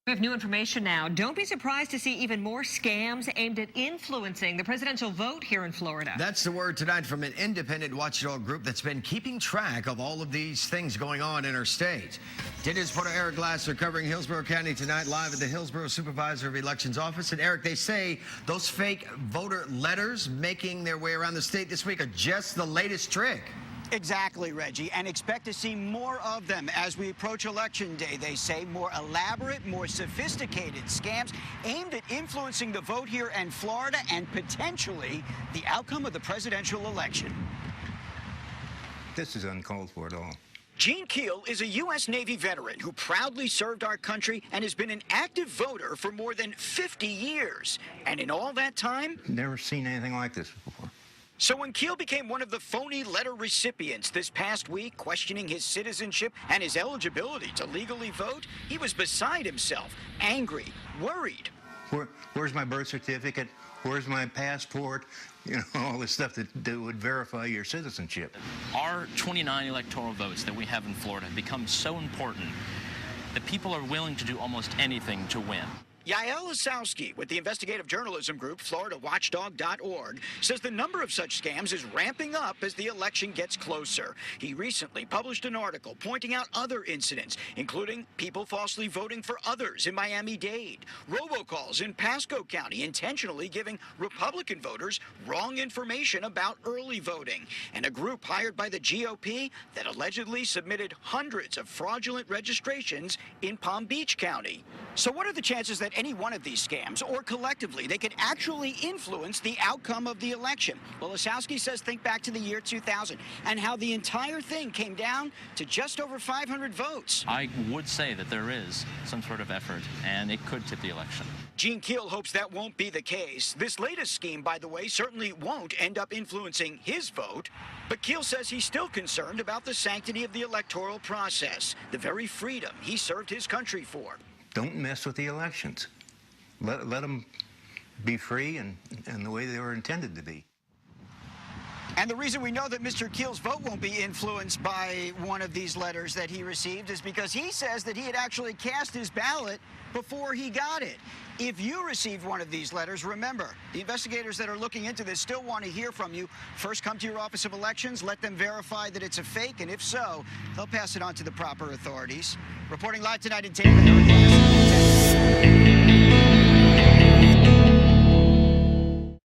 We have new information now. Don't be surprised to see even more scams aimed at influencing the presidential vote here in Florida. That's the word tonight from an independent watchdog group that's been keeping track of all of these things going on in our state. 10 News reporter Eric Glasser covering Hillsborough County tonight, live at the Hillsborough Supervisor of Elections office. And Eric, they say those fake voter letters making their way around the state this week are just the latest trick. Exactly, Reggie, and expect to see more of them as we approach Election Day. They say more elaborate, more sophisticated scams aimed at influencing the vote here in Florida and potentially the outcome of the presidential election. This is uncalled for at all. Gene Keel is a U.S. Navy veteran who proudly served our country and has been an active voter for more than 50 years. And in all that time, Never seen anything like this before. So when Keel became one of the phony letter recipients this past week, questioning his citizenship and his eligibility to legally vote, he was beside himself, angry, worried. Where's my birth certificate? Where's my passport? You know, all this stuff that would verify your citizenship. Our 29 electoral votes that we have in Florida have become so important that people are willing to do almost anything to win. Yaël Ossowski with the investigative journalism group Watchdog.org says the number of such scams is ramping up as the election gets closer. He recently published an article pointing out other incidents, including people falsely voting for others in Miami-Dade, robocalls in Pasco County intentionally giving Republican voters wrong information about early voting, and a group hired by the GOP that allegedly submitted hundreds of fraudulent registrations in Palm Beach County. So what are the chances that any one of these scams, or collectively, they could actually influence the outcome of the election? Well, Ossowski says think back to the year 2000 and how the entire thing came down to just over 500 votes. I would say that there is some sort of effort, and it could tip the election. Gene Keel hopes that won't be the case. This latest scheme, by the way, certainly won't end up influencing his vote. But Keel says he's still concerned about the sanctity of the electoral process, the very freedom he served his country for. Don't mess with the elections. Let them be free and the way they were intended to be. And the reason we know that Mr. Keel's vote won't be influenced by one of these letters that he received is because he says that he had actually cast his ballot before he got it. If you received one of these letters, remember, the investigators that are looking into this still want to hear from you. First, come to your Office of Elections, let them verify that it's a fake, and if so, they'll pass it on to the proper authorities. Reporting live tonight in Tampa, Eric Glasser.